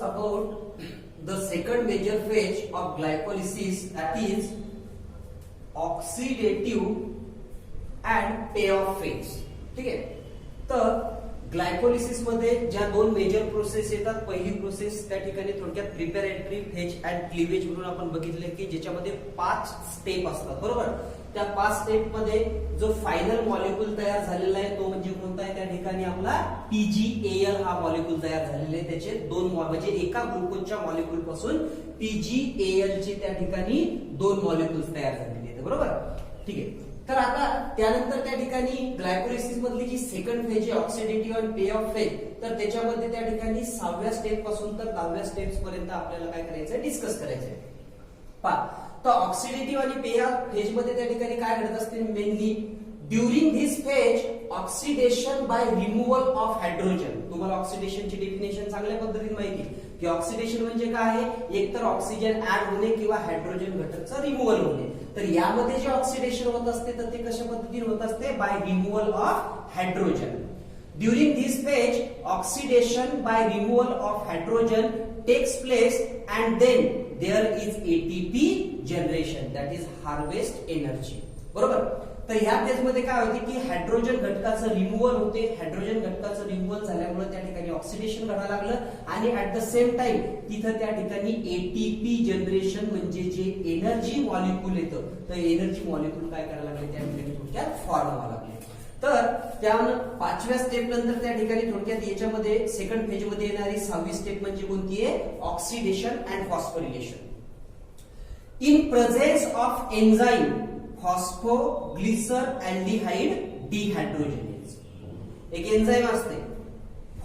about the second major phase of glycolysis, that is oxidative and payoff phase. ठीक आहे. तर glycolysis मध्ये ज्या दोन मेजर प्रोसेस येतात, पहिली प्रोसेस त्या ठिकाणी थोडक्यात प्रिपरेटरी फेज अँड क्लिवेज म्हणून आपण बघितले की ज्याच्यामध्ये 5 स्टेप असतात, बरोबर. त्या 5 स्टेप मध्ये जो फायनल मॉलिक्यूल तयार झालेला आहे तो म्हणजे कोणता आहे, त्या ठिकाणी आपला PgAl हा मॉलिक्यूल तयार झालेला आहे. त्याचे दोन म्हणजे एका ग्लुकोजच्या मॉलिक्यूल पासून PgAl चे त्या ठिकाणी 2 मॉलिक्यूल्स तयार झालेले आहेत, बरोबर. ठीक आहे. तर आता त्यानंतर त्या ठिकाणी ग्लायकोलिसिस मधली जी सेकंड फेज आहे ऑक्सिडेटिव्ह आणि पे ऑफ फेज, तर त्याच्यामध्ये त्या ठिकाणी 6व्या स्टेप पासून तर 10व्या स्टेप्स पर्यंत आपल्याला काय करायचंय, डिस्कस करायचंय. पहा, तर ऑक्सिडेटिव्ह आणि पे ऑफ फेज मध्ये त्या ठिकाणी काय घडत असते, mainly during this phase oxidation by removal of hydrogen. तुम्हाला ऑक्सिडेशनची डेफिनेशन चांगल्या पद्धतीने माहिती की ऑक्सिडेशन म्हणजे काय आहे, एकतर ऑक्सिजन ऍड होणे किंवा हायड्रोजन घटकचं रिमूव्हल होणे. तर यामध्ये जे ऑक्सिडेशन होत असते तर ते कशा पद्धतीने होत असते, by removal of hydrogen. During this phase oxidation by removal of hydrogen takes place and then there is ATP generation, that is harvest energy, बरोबर. तर ह्या फेज मध्ये काय होते की हायड्रोजन घटकाचं रिमूव्हल होते. हायड्रोजन घटकाचं रिमूव्हल झाल्यामुळे त्या ठिकाणी ऑक्सिडेशन घडायला लागलं आणि ऍट द सेम टाइम तिथं त्या ठिकाणी ATP जनरेशन म्हणजे जे एनर्जी मॉलिक्यूल येतं, तर एनर्जी मॉलिक्यूल काय करायला लागले, त्या ठिकाणी थोडक्यात फॉर्म व्हायला लागले. तर त्यानंतर 5व्या स्टेप नंतर त्या ठिकाणी थोडक्यात याच्यामध्ये सेकंड फेज मध्ये येणारी 6वी स्टेप म्हणजे कोणती आहे, oxidation and phosphorylation. In presence of enzyme phosphoglyceraldehyde dehydrogenase. एक एन्झाइम असते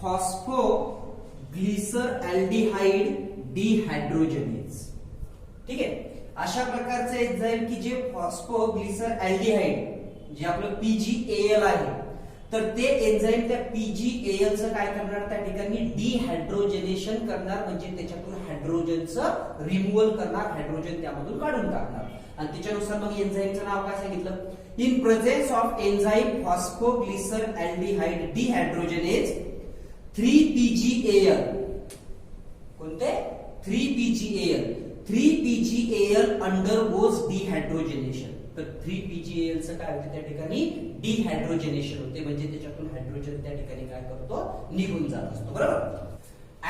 फॉस्फोग्लिसरॅल्डिहाइड डिहायड्रोजनेज. ठीक आहे. अशा प्रकारचे एन्झाइम की जे फॉस्फोग्लिसरॅल्डिहाइड जे आपलं PgAl आहे, तर ते एन्झाइम त्या PgAl चं काय करणार, त्या ठिकाणी डिहायड्रोजनेशन करणार, म्हणजे त्याच्यातून हायड्रोजनचं रिमूव्हल करणार, हायड्रोजन त्यामधून काढून टाकणार. आणि त्याच्यानुसार मग एन्झाइमचं नाव काय सांगितलं, in presence of enzyme phosphoglyceraldehyde dehydrogenase 3PgAl. कोणते, 3PgAl अंडरगोज डिहायड्रोजनेशन. तर 3PgAl चं काय होते, त्या ठिकाणी डिहायड्रोजनेशन होते, म्हणजे त्याच्यातून हायड्रोजन त्या ठिकाणी काय करतो, निघून जात असतो, बरोबर.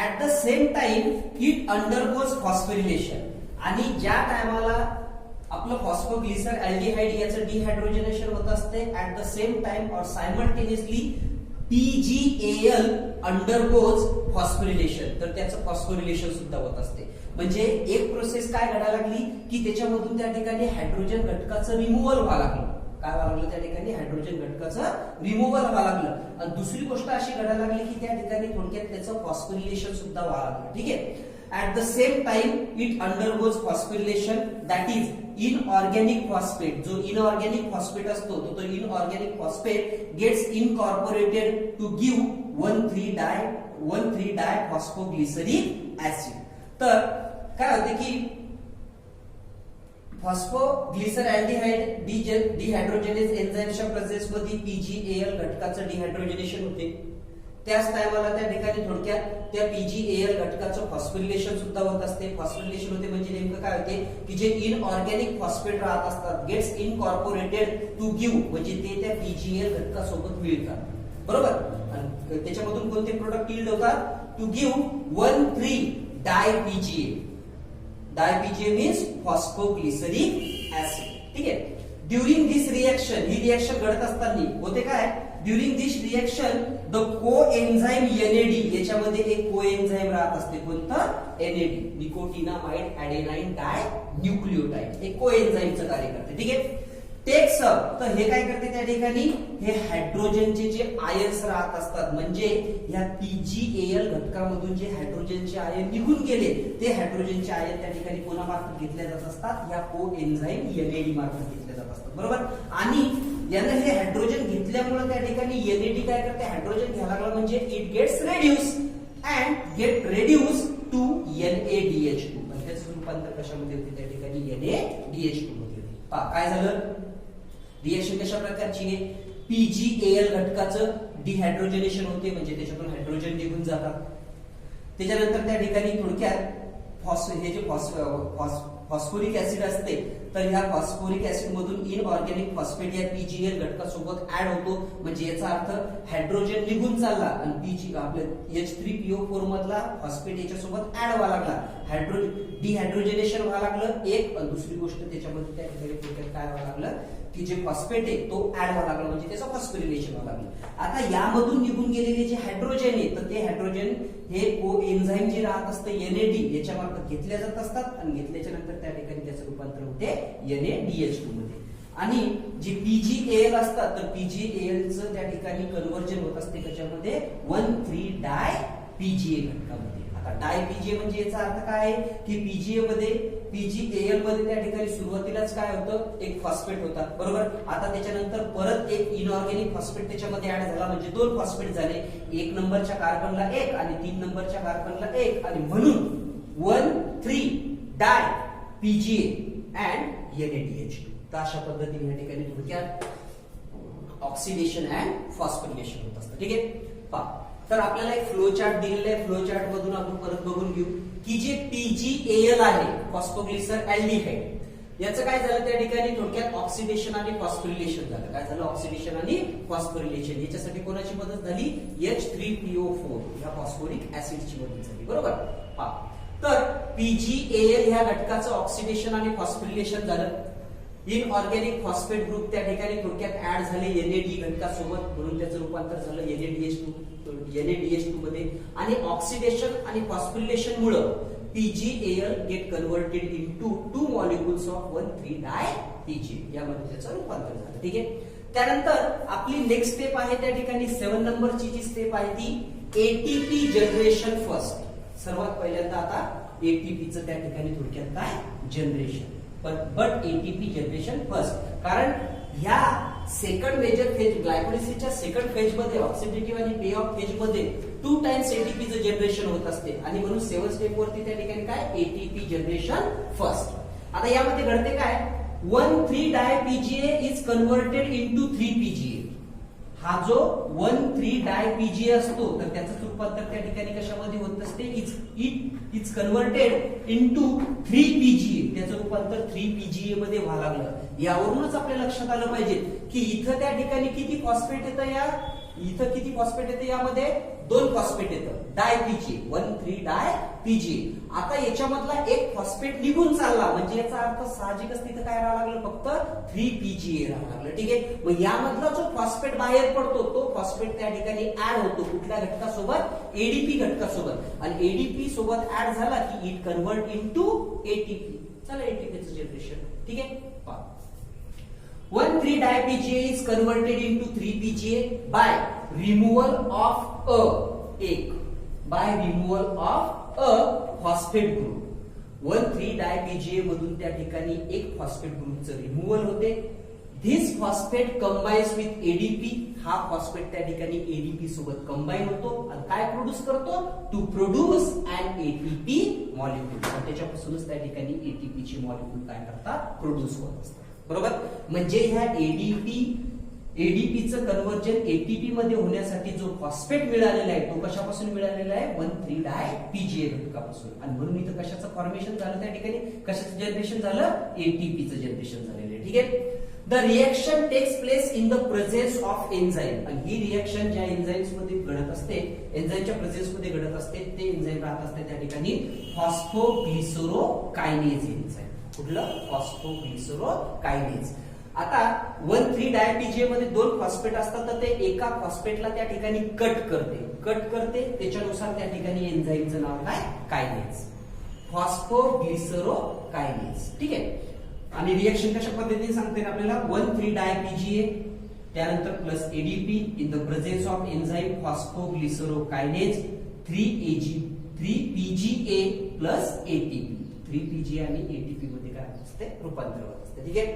At the same time it undergoes phosphorylation. आणि ज्या टायमाला आपलं फॉस्फोग्लिसरॅल्डिहाइड याचं डिहायड्रोजनेशन होत असते, ऍट द सेम टाइम और सायमल्टेनियसली PgAl अंडरगोज फॉस्फोरिलेशन. तर त्याचं फॉस्फोरिलेशन सुद्धा होत असते. म्हणजे एक प्रोसेस काय घडायला लागली की त्याच्यामधून त्या ठिकाणी हायड्रोजन घटकाचं रिमूव्हल व्हायला लागलं. काय व्हायला लागलं, त्या ठिकाणी हायड्रोजन घटकाचं रिमूव्हल व्हायला लागलं. आणि दुसरी गोष्ट अशी घडायला लागली की त्या ठिकाणी थोडक्यात त्याचं फॉस्फोरिलेशन सुद्धा व्हायला लागलं. ठीक आहे. At the same time it undergoes phosphorylation, that is inorganic phosphate. जो इनऑर्गॅनिक फॉस्फेट असतो तो inorganic phosphate gets incorporated to give diphosphoglyceric acid. तर काय होते की फॉस्फोग्लिसरॅल्डिहाइड डिहायड्रोजनेज एन्झाइमच्या प्रेझेन्स मध्ये PgAl घटकाचं डिहायड्रोजनेशन होते. त्याच टायमाला त्या ठिकाणी थोडक्यात त्या PgAl घटकाचं फॉस्फोरिलेशन सुद्धा होत असते. फॉस्फोरिलेशन होते म्हणजे नेमकं काय होते की जे इनऑर्गॅनिक फॉस्फेट राहत असतात गेट्स इनकॉर्पोरेटेड टू गिव्ह, म्हणजे ते त्या PgAl घटकासोबत मिळतात, बरोबर. आणि त्याच्यामधून कोणते प्रोडक्ट यील्ड होतात, टू गिव्ह 1,3-डायPGA. डायPGA मीन्स फॉस्फोग्लिसरिक ऍसिड. ठीक आहे. ड्युरिंग दिस रिएक्शन, ही रिएक्शन घडत असताना होते काय, during this reaction the coenzyme NAD, याच्यामध्ये एक कोएन्झाइम राहत असते, कोणतं, NAD, nicotinamide adenine dinucleotide. एक कोएन्झाइमचं कार्य करते. ठीक आहे. टेक्स अप, तर हे काय करते, त्या ठिकाणी हे हायड्रोजनचे जे आयन्स राहत असतात, म्हणजे या PgAl घटकामधून जे हायड्रोजनचे आयन निघून गेले, ते हायड्रोजनचे आयन त्या ठिकाणी कोणामार्फत घेतले जात असतात, या कोएन्झाइम NAD मार्फत घेतले जात असतात, बरोबर. आणि यानं हे हायड्रोजन घेतल्यामुळे त्या ठिकाणी NAD काय करते, हायड्रोजन घ्यायला लागला म्हणजे it gets reduce and get reduce to NaDH2. त्याचं रूपांतर कशामध्ये होते, त्या ठिकाणी NaDH2 मध्ये होते. काय झालं, रिएक्शन कशा प्रकारची आहे, PgAl घटकाचं डिहायड्रोजनेशन होते, म्हणजे त्याच्यातून हायड्रोजन निघून जातात. त्याच्यानंतर त्या ठिकाणी थोडक्यात हे जे फॉस्फोरिक ऍसिड असते तर ह्या फॉस्फोरिक ऍसिड मधून इनऑर्गॅनिक फॉस्फेट या पीजीएल घटकासोबत ऍड होतो, म्हणजे याचा अर्थ हायड्रोजन निघून चालला आणि पीजी आपल्या H3PO4 मधला फॉस्फेट याच्यासोबत ऍड व्हायला लागला, डिहायड्रोजनेशन व्हायला लागलं एक, आणि दुसरी गोष्ट त्याच्यामध्ये त्या ठिकाणी काय व्हायला लागलं की जे फॉस्फेट आहे तो ऍड व्हायला लागला, म्हणजे त्याचं फॉस्फोरिलेशन व्हायला लागलं. आता यामधून निघून गेलेले जे हायड्रोजन आहे तर ते हायड्रोजन हे कोएन्झाइम जे राहत असतं NAD याच्या मार्फत घेतल्या जात असतात आणि घेतल्याच्या नंतर त्या ठिकाणी त्याचं रूपांतर होते NADH2 मध्ये. आणि जे PgAl असतात तर PgAl चं त्या ठिकाणी कन्व्हर्जन होत असते त्याच्यामध्ये 1,3 डाय PGA घटकामध्ये. आता डाय PGA म्हणजे याचा अर्थ काय आहे की PGA मध्ये PgAl मध्ये त्या ठिकाणी सुरुवातीलाच काय होतं एक फॉस्फेट होता, बरोबर. आता त्याच्यानंतर परत एक इनऑर्गॅनिक फॉस्फेट त्याच्यामध्ये ऍड झाला, म्हणजे दोन फॉस्फेट झाले, 1 नंबरच्या कार्बनला 1 आणि 3 नंबरच्या कार्बनला 1, आणि म्हणून 1,3 डाय PGA अँड NADH2. तर अशा पद्धतीने या ठिकाणी थोडक्यात ऑक्सिडेशन अँड फॉस्फोरिलेशन होत असतं. ठीक आहे, पहा तर आपल्याला एक फ्लो चार्ट दिलेला आहे, फ्लो चार्ट मधून आपण परत बघून घेऊ की जे PgAl आहे फॉस्फोग्लिसर अल्डिहाइड याचं काय झालं त्या ठिकाणी थोडक्यात ऑक्सिडेशन आणि फॉस्फोरिलेशन झालं. काय झालं ऑक्सिडेशन आणि फॉस्फोरिलेशन, याच्यासाठी कोणाची मदत झाली H3PO4 या फॉस्फोरिक ऍसिडची मदत झाली, बरोबर. पहा तर PgAl ह्या घटकाचं ऑक्सिडेशन आणि फॉस्फोरिलेशन झालं, इनऑर्गॅनिक फॉस्फेट ग्रुप त्या ठिकाणी थोडक्यात ऍड झाले NAD घटकासोबत, म्हणून त्याचं रूपांतर झालं NADH2 मध्ये, आणि ऑक्सिडेशन आणि फॉस्फोरिलेशन मुळे PgAl get converted into 2 molecules of 1,3 di PGA यामध्ये त्याचं रूपांतर झालं. ठीक आहे, त्यानंतर आपली नेक्स्ट स्टेप आहे त्या ठिकाणी 7 नंबरची जी स्टेप आहे ती ATP जनरेशन फर्स्ट. सर्वात पहिल्यांदा आता ATPचं त्या ठिकाणी थोडक्यात काय generation, but ATP generation first, कारण ह्या सेकंड मेजर फेज ग्लायकोलिसिसच्या सेकंड फेज मध्ये ऑक्सिडेटिव्ह आणि पे ऑफ फेज मध्ये 2 टाइम्स ATPचं जनरेशन होत असते, आणि म्हणून 7 स्टेप वरती त्या ठिकाणी काय ATP जनरेशन फर्स्ट. आता यामध्ये घडते काय 1,3 di PGA is converted into 3 PGA. हा जो 1,3 डाय PGA असतो तर त्याचं रूपांतर त्या ठिकाणी कशामध्ये होत असते इज कन्व्हर्टेड इनटू 3 PGA. त्याचं रूपांतर 3 PGA मध्ये व्हायला लागलं. यावरूनच आपल्या लक्षात आलं पाहिजे की इथं त्या ठिकाणी किती फॉस्फेट येतं किती फॉस्फेट येतं यामध्ये 2 फॉस्फेट येतं डाय PGA 1,3 डाय PGA. आता याच्यामधला एक फॉस्फेट निघून चालला, म्हणजे याचा अर्थ साहजिकच तिथं काय राहायला लागलं फक्त 3 PGA राहायला लागलं. ठीक आहे, मग यामधला जो फॉस्फेट बाहेर पडतो तो फॉस्फेट त्या ठिकाणी ऍड होतो कुठल्या घटकासोबत ADP घटकासोबत, आणि ADP सोबत ऍड झाला की इट कन्वर्ट इनटू ATP. चला ATPचं जनरेशन. ठीक आहे, पहा 1,3 di PGA is converted into 3 PGA by removal of a phosphate group. 1,3 di PGA मधून त्या ठिकाणी एक फॉस्फेट ग्रुपचं रिमूव्हल होते. This phosphate combines with ADP. हा फॉस्फेट त्या ठिकाणी ADP सोबत कंबाईन होतो आणि काय प्रोड्यूस करतो to produce an ATP molecule. त्याच्यापासूनच त्या ठिकाणी ATP ची मॉलिक्यूल काय करतात प्रोड्यूस होत असतात, बरोबर. म्हणजे ह्या ADPचं कन्व्हर्जन ATP मध्ये होण्यासाठी जो फॉस्फेट मिळालेला आहे तो कशापासून मिळालेला आहे 1,3 डाय PGA घटकापासून, आणि म्हणून इथं कशाचं फॉर्मेशन झालं त्या ठिकाणी कशाचं जनरेशन झालं ATPचं जनरेशन झालेलं आहे. ठीक आहे, the reaction takes place in the presence of enzyme, आणि ही रिएक्शन ज्या एन्झाईम्स मध्ये घडत असते एन्झाईमच्या प्रेझेन्स मध्ये घडत असते ते एन्झाईम राहत असते त्या ठिकाणी फॉस्फोग्लिसरोकायनेज एन्झाईम. कुठलं फॉस्फोग्लिसरोकायनेज. आता 1,3 डाय PGA मध्ये 2 फॉस्फेट असतात तर ते एका फॉस्फेटला त्या ठिकाणी कट करते त्याच्यानुसार त्या ठिकाणी एन्झाईमचं नाव काय कायनेज, फॉस्फोग्लिसरोकायनेज. ठीक आहे, आणि रिएक्शन कशा पद्धतीने सांगते आपल्याला 1,3 डाय PGA त्यानंतर plus ADP in the presence of enzyme phosphoglycerokinase 3 PGA plus ATP. 3 PGA आणि ATP मध्ये काय असते रूपांतर होत असते. ठीक आहे,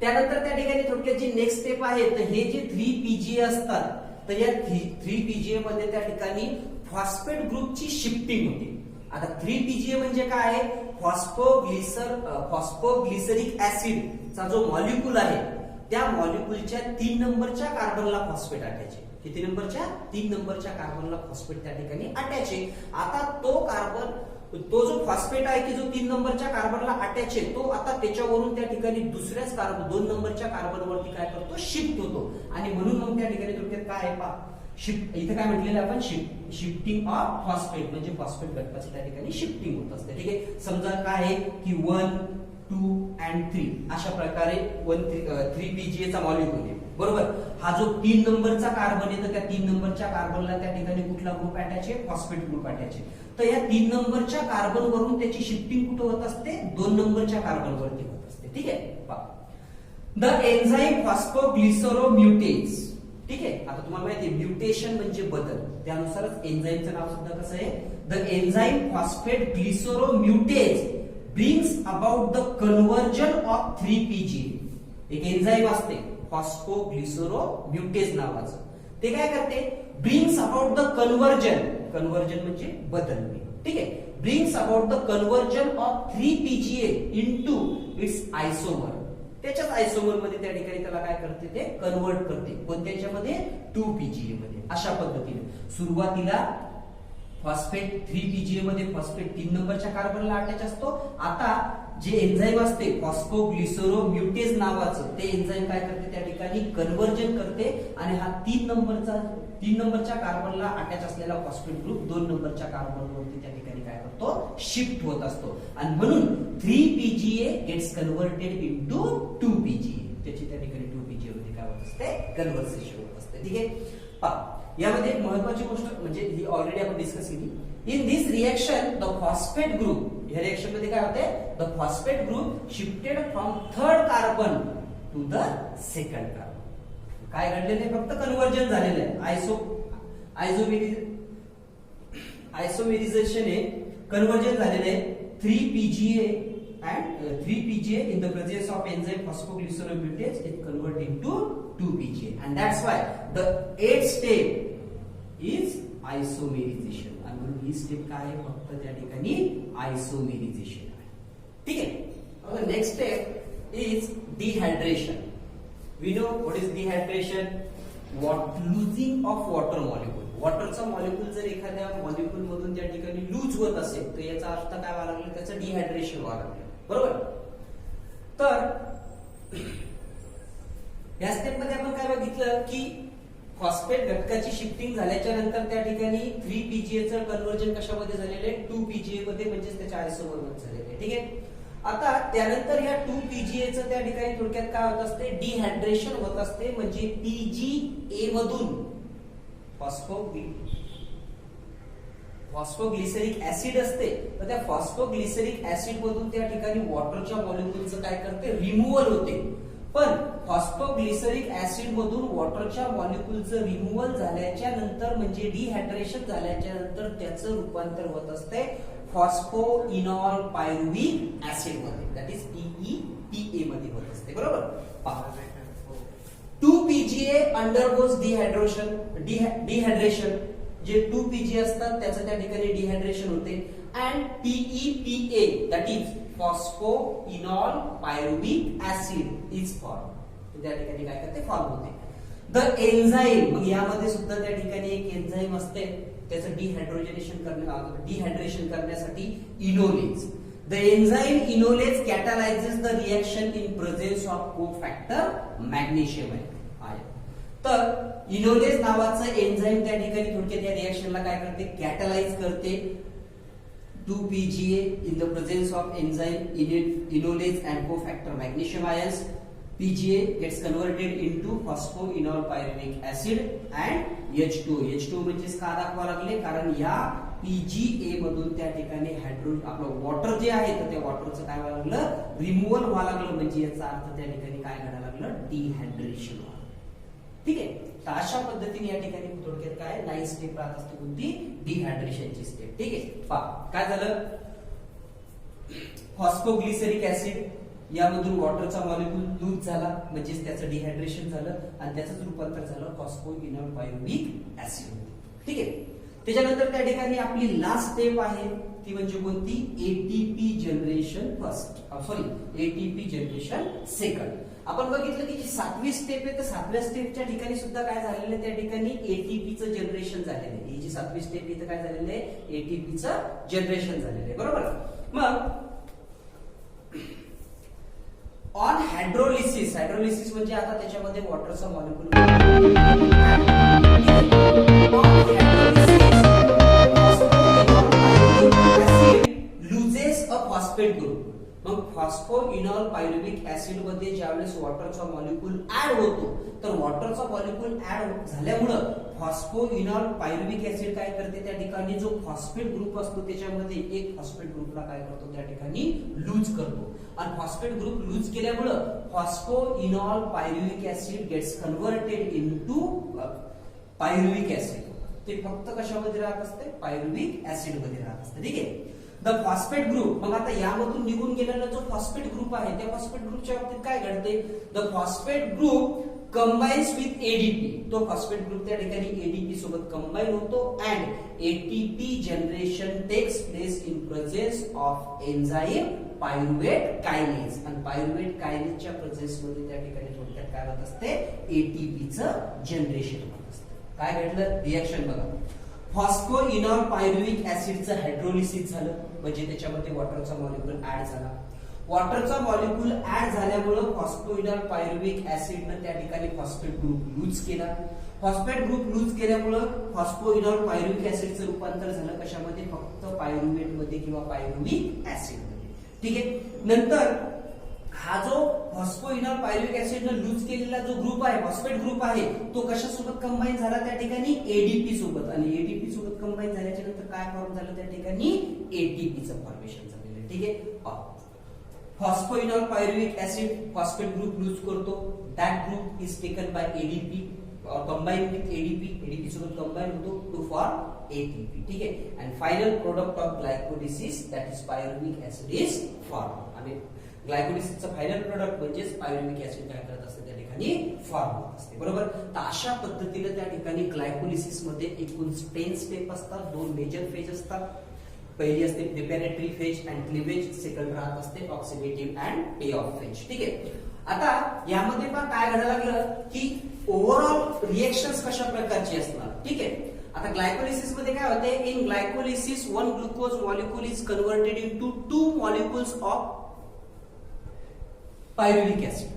त्यानंतर त्या ठिकाणी थोडक्यात जी नेक्स्ट स्टेप आहे तर हे जे 3 PGA असतात तर या 3 PGA मध्ये त्या ठिकाणी फॉस्फेट ग्रुपची शिफ्टिंग होते. आता 3 PGA म्हणजे काय आहे फॉस्फोग्लिसरिक ऍसिड चा जो मॉलिक्यूल आहे त्या मॉलिक्यूलच्या 3 नंबरच्या कार्बनला फॉस्फेट आठायचे. किती नंबरच्या? 3 नंबरच्या कार्बनला फॉस्फेट त्या ठिकाणी अटॅच आहे. आता तो कार्बन, तो जो फॉस्फेट आहे की जो 3 नंबरच्या कार्बनला अटॅच आहे, तो आता त्याच्यावरून त्या ठिकाणी दुसऱ्याच कार्बन 2 नंबरच्या कार्बनवरती काय करतो? शिफ्ट होतो. आणि म्हणून मग त्या ठिकाणी थोडक्यात काय आहे पहा, शिफ्ट, इथे काय म्हटलेलं आपण, शिफ्टिंग ऑफ फॉस्फेट, म्हणजे फॉस्फेट घटकाची त्या ठिकाणी शिफ्टिंग होत असते. ठीक आहे. समजा काय आहे की 1, 2 and 3 अशा प्रकारे 3 PGA चा मॉलिक्युल आहे, बरोबर. हा जो 3 नंबरचा कार्बन आहे, तर त्या 3 नंबरच्या कार्बनला त्या ठिकाणी कुठला ग्रुप अटॅच आहे? फॉस्फेट ग्रुप अटॅच आहे. तर या 3 नंबरच्या कार्बन वरून त्याची शिफ्टिंग कुठे होत असते? 2 नंबरच्या कार्बन वरती होत असते. ठीक आहे. पहा, द एन्झाईम फॉस्फोग्लिसरोम्युटेज. ठीक आहे. आता तुम्हाला माहिती आहे म्युटेशन म्हणजे बदल, त्यानुसारच एन्झाईमचं नाव सुद्धा कसं आहे? The enzyme phosphate glyceromutase brings about the conversion of 3 PGA. एक एन्झाईम असते फॉस्फोग्लिसरोम्युटेज नावाचं, ते काय करते? Brings about the conversion, conversion म्हणजे बदलणे. ठीक आहे. Brings about the conversion of 3 PGA into its isomer. त्याच्याच आयसोमर मध्ये त्या ठिकाणी त्याला काय करते? ते कन्वर्ट करते. कोणत्याच्यामध्ये? 2 PGA मध्ये. अशा पद्धतीने सुरुवातीला फॉस्फेट 3 PGA मध्ये फॉस्फेट 3 नंबरच्या कार्बनला अटॅच असतो. आता जे एन्झाईम असते फॉस्फोग्लिसरोम्युटेज नावाचं, ते एन्झाईम काय करते? त्या ठिकाणी कन्व्हर्जन करते आणि हा 3 नंबरच्या कार्बनला अटॅच असलेला फॉस्फेट ग्रुप 2 नंबरच्या कार्बनवरती त्या ठिकाणी काय करतो? शिफ्ट होत असतो. आणि म्हणून 3 PGA gets converted into 2 PGA. त्याची त्या ठिकाणी 2 PGA मध्ये काय होत असते? कन्व्हर्सेशन होत असते. ठीक आहे. पहा, यामध्ये एक महत्त्वाची गोष्ट म्हणजे ही ऑलरेडी आपण डिस्कस केली. In this reaction the phosphate group, या रिएक्शन मध्ये काय होते? The phosphate group shifted from 3rd carbon to the 2nd carbon. काय घडलेलं आहे? फक्त कन्व्हर्जन झालेलं आहे. आयसोमेरिझेशन आहे, कन्व्हर्जन झालेलं आहे. 3 PGA in the presence of enzyme phosphoglyceromutase is converted into 2 PGA, and that's why the 8th step is isomerization. आणि म्हणून ही स्टेप काय आहे? फक्त त्या ठिकाणी आयसोमेरिझेशन आहे. ठीक आहे. Next step is dehydration. We know what is dehydration? Losing of water molecule. वॉटरचा मॉलिक्युल जर एखाद्या मॉलिक्युल मधून त्या ठिकाणी लूज होत असेल तर याचा अर्थ काय व्हायला लागला? त्याचं डिहायड्रेशन व्हायला लागलं, बरोबर. तर या स्टेप मध्ये आपण काय बघितलं की फॉस्फेट घटकाची शिफ्टिंग झाल्याच्या नंतर त्या ठिकाणी 3 PGA चं कन्व्हर्जन कशामध्ये झालेलं आहे? 2 PGA मध्ये, म्हणजे त्याच्या आयसोमर मध्ये झालेलं आहे. ठीक आहे. आता त्यानंतर या 2 PGA चं त्या ठिकाणी थोडक्यात काय होत असते? डिहायड्रेशन होत असते. म्हणजे PGA मधून फॉस्फोग्लिसरिक ऍसिड असते, तर त्या फॉस्फोग्लिसरिक ऍसिड मधून त्या ठिकाणी वॉटरच्या मॉलिक्युलचं काय करते? रिमूव्हल होते. पण फॉस्फोग्लिसरिक ऍसिड मधून वॉटरच्या मॉलिक्युलचं रिमूव्हल झाल्याच्या नंतर, म्हणजे डिहायड्रेशन झाल्याच्या नंतर त्याचं रूपांतर होत असते फॉस्फोइनॉल पायरुव्हिक ऍसिड मध्ये, दॅट इज PEPA मध्ये होत असते, बरोबर. 2 PGA अंडरगोज डिहायड्रेशन. जे 2 PGA असतात त्याचं त्या ठिकाणी डिहायड्रेशन होते. And PEPA, that is phosphoenol pyruvic acid is form. त्या ठिकाणी काय करते? फॉर्म होते. द एन्झाईम, मग यामध्ये सुद्धा त्या ठिकाणी एक एन्झाईम असते, त्याचं डिहायड्रेशन करण्यासाठी enolase. The enzyme inolase catalyzes the reaction in presence of cofactor magnesium. तर इनोलेज नावाचं एन्झाईम त्या ठिकाणी थोडक्यात या रिएक्शनला काय करते? कॅटलाइज करते. 2 PGA in the presence of enzyme inolase and cofactor magnesium ions. PGA gets converted into phosphoenol pyruvic acid and H2. H2 म्हणजे का दाखवा लागले? कारण या PGA मधून त्या ठिकाणी आपलं वॉटर जे आहे तर त्या वॉटरचं काय व्हायला लागलं? रिमूव्हल व्हायला लागलं. म्हणजे याचा अर्थ त्या ठिकाणी काय घडायला लागलं? डिहायड्रेशन. ठीक आहे. तर अशा पद्धतीने या ठिकाणी थोडक्यात काय 9 स्टेप राहत असते. कोणती? डिहायड्रेशनची स्टेप. ठीक आहे. पहा काय झालं? फॉस्फोग्लिसरिक ऍसिड यामधून वॉटरचा मॉलिक्यूल लूज झाला, म्हणजेच त्याचं डिहायड्रेशन झालं आणि त्याचं रूपांतर झालं फॉस्फोइनॉल पायरुव्हिक ऍसिड. ठीक आहे. त्याच्यानंतर त्या ठिकाणी आपली लास्ट स्टेप आहे ती म्हणजे कोणती? ATP generation first, ATP generation second. आपण बघितलं की जी 7वी स्टेप आहे तर 7व्या स्टेपच्या ठिकाणी सुद्धा काय झालेलं आहे, त्या ठिकाणी एटीपीचं जनरेशन झालेलं आहे. ही जी 7वी स्टेप इथं काय झालेलं आहे, एटीपीचं जनरेशन झालेलं आहे. बरोबर. मग ऑन हायड्रोलिसिस, हायड्रोलिसिस म्हणजे आता त्याच्यामध्ये वॉटरचा मॉलिक्यूल लुजेस अ फॉस्फेट ग्रुप. मग फॉस्फोइनॉल पायरुव्हिक ऍसिड मध्ये ज्यावेळेस वॉटरचा मॉलिक्यूल ऍड होतो तर वॉटरचा मॉलिक्यूल ऍड झाल्यामुळे फॉस्फोइनॉल पायरुव्हिक ऍसिड काय करते, त्या ठिकाणी जो फॉस्फेट ग्रुप असतो त्याच्यामध्ये एक फॉस्फेट ग्रुपला काय करतो, त्या ठिकाणी लूज करतो. आणि फॉस्फेट ग्रुप लूज केल्यामुळे phosphoenol pyruvic acid gets converted into pyruvic acid. ते फक्त कशामध्ये राहत असते, पायरुव्हिक ऍसिड मध्ये राहत असते. ठीक आहे. द फॉस्फेट ग्रुप, मग आता यामधून निघून गेलेला जो फॉस्फेट ग्रुप आहे त्या फॉस्फेट ग्रुपच्या बाबतीत काय घडते, the phosphate group combines with ADP. तो फॉस्फेट ग्रुप त्या ठिकाणी एडीपी सोबत कंबाइन होतो and ATP generation takes place in presence of enzyme pyruvate kinase. आणि पायरुवेट कायनेजच्या प्रेझेन्स मध्ये त्या ठिकाणी थोडक्यात काय होत असते, एटीपीचं जनरेशन होत असते. काय घडलं, रिएक्शन बघा. फॉस्फोइनॉल पायरुव्हिक ऍसिडचं हायड्रोलिसिस झालं म्हणजे त्याच्यामध्ये वॉटरचा मॉलिक्यूल ऍड झाला. वॉटरचा मॉलिक्यूल ऍड झाल्यामुळे फॉस्फोइनॉल पायरुव्हिक ऍसिडनं त्या ठिकाणी फॉस्फेट ग्रुप लूज केला. फॉस्फेट ग्रुप लूज केल्यामुळे फॉस्फोइनॉल पायरुव्हिक ऍसिडचं रूपांतर झालं कशामध्ये, फक्त पायरुव्हेट मध्ये किंवा पायरुव्हिक ऍसिड मध्ये. ठीक आहे. नंतर हा जो फॉस्फोइनॉल पायरुव्हिक ऍसिडनं लूज केलेला जो ग्रुप आहे, फॉस्फेट ग्रुप आहे, तो कशासोबत कंबाईन झाला, त्या ठिकाणी एडीपी सोबत. आणि एडीपी सोबत कंबाईन झाल्याच्या नंतर काय फॉर्म झालं, त्या ठिकाणी एटीपीचं फॉर्मेशन झालेलं आहे. ठीक आहे. Phosphoenol pyruvic acid phosphate group lose करतो. That group is taken by ADP combine with ADP, ADP सोबत कंबाईन होतो टू फॉर्म एटीपी. ठीक आहे. And final product of glycolysis that is pyruvic acid is form. आणि ग्लायकोलिसिसचं final product म्हणजेच पायरुव्हिक acid काय करत असते, त्या ठिकाणी फॉर्म होत असते. बरोबर. तर अशा पद्धतीने त्या ठिकाणी ग्लायकोलिसिस मध्ये एकूण 10 स्टेप असतात, 2 मेजर फेज असतात. पहिली असते प्रिपॅरेटरी फेज अँड क्लिवेज, सेकंड राहत असते oxidative and pay of phase. ठीक आहे. आता यामध्ये पण काय घडायला लागलं की ओव्हरऑल रिएक्शन्स कशा प्रकारची असणार. ठीक आहे. आता ग्लायकोलिसिस मध्ये काय होते, in glycolysis 1 glucose molecule is converted into 2 molecules of pyruvic acid.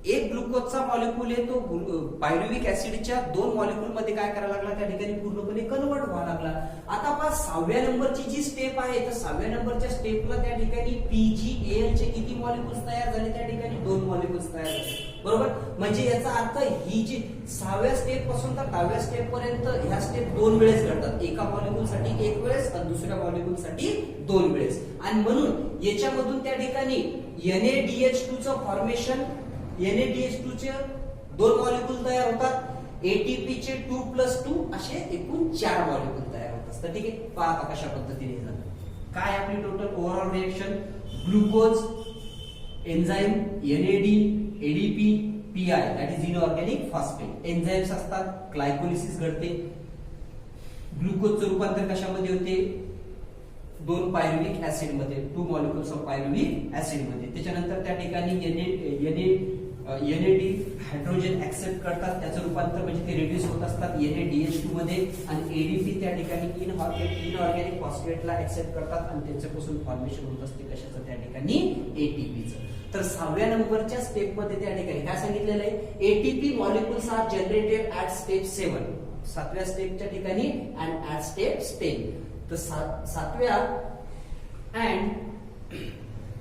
एक ग्लुकोजचा मॉलिक्यूल आहे तो पायरुव्हिक ऍसिडच्या 2 मॉलिक्यूल मध्ये काय करायला लागला, त्या ठिकाणी पूर्णपणे कन्वर्ट व्हायला लागला. आता पहा 6व्या नंबरची जी स्टेप आहे तर 6व्या नंबरच्या स्टेपला त्या ठिकाणी पीजीएल चे किती मॉलिक्यूल्स तयार झाले, त्या ठिकाणी 2 मॉलिक्यूल्स तयार झाले. बरोबर. म्हणजे याचा अर्थ ही जी 6व्या स्टेप पासून तर 10व्या स्टेप पर्यंत ह्या स्टेप 2 वेळेस घडतात. एका मॉलिक्यूल साठी 1 वेळेस आणि दुसऱ्या मॉलिक्यूल साठी 2 वेळेस. आणि म्हणून याच्यामधून त्या ठिकाणी NADH2 चं फॉर्मेशन, NADH2 चे 2 मॉलिक्यूल तयार होतात. एटीपी चे 2+2 असे एकूण 4 मॉलिक्यूल तयार होत असतात. ठीक आहे. पहा आता कशा पद्धतीने झालं. काय आपली total overall reaction, glucose, enzyme, NAD, ADP, PI that is inorganic phosphate. Enzymes असतात, ग्लायकोलिसिस घडते. ग्लुकोजचं रूपांतर कशामध्ये होते, 2 पायरुव्हिक ऍसिड मध्ये, 2 मॉलिक्यूल्स ऑफ पायरुव्हिक ऍसिड मध्ये. त्याच्यानंतर त्या ठिकाणी NAD हायड्रोजन ऍक्सेप्ट करतात, त्याचं रूपांतर म्हणजे ते रिड्यूस होत असतात NADH2 मध्ये. आणि ADP त्या ठिकाणी इनऑर्गॅनिक फॉस्फेटला ऍक्सेप्ट करतात आणि त्यांच्यापासून फॉर्मेशन होत असते कशाचं, त्या ठिकाणी एटीपीचं. तर 6व्या नंबरच्या स्टेप मध्ये त्या ठिकाणी काय सांगितलेलं आहे, ATP molecules are generated at step 7. 7व्या स्टेपच्या ठिकाणी अँड ऍट स्टेप 10. तर 7व्या अँड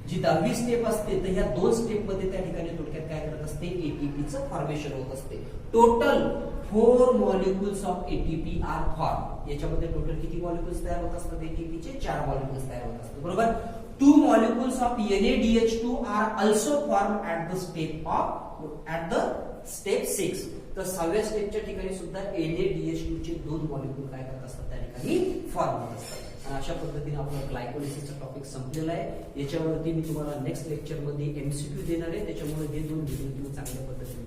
जी 10वी स्टेप असते तर ह्या 2 स्टेप मध्ये त्या ठिकाणी थोडक्यात काय करत असते, एटीपीचं फॉर्मेशन होत असते. Total 4 molecules of ATP are formed. याच्यामध्ये टोटल किती मॉलिक्यूल्स तयार होत असतात, एटीपीचे 4 मॉलिक्यूल्स तयार होत असतात. बरोबर. 2 molecules of NADH2 are also formed at the step 6. तर 6व्या स्टेपच्या ठिकाणी सुद्धा NADH2 चे 2 मॉलिक्यूल काय करत असतात, त्या ठिकाणी फॉर्म होत असतात. आणि अशा पद्धतीने आपला ग्लायकोलिसिसचा टॉपिक संपलेला आहे. याच्यावरती मी तुम्हाला नेक्स्ट लेक्चर मध्ये MCQ देणार आहे. त्याच्यामुळे हे 2 व्हिडिओ तुम्ही चांगल्या पद्धतीने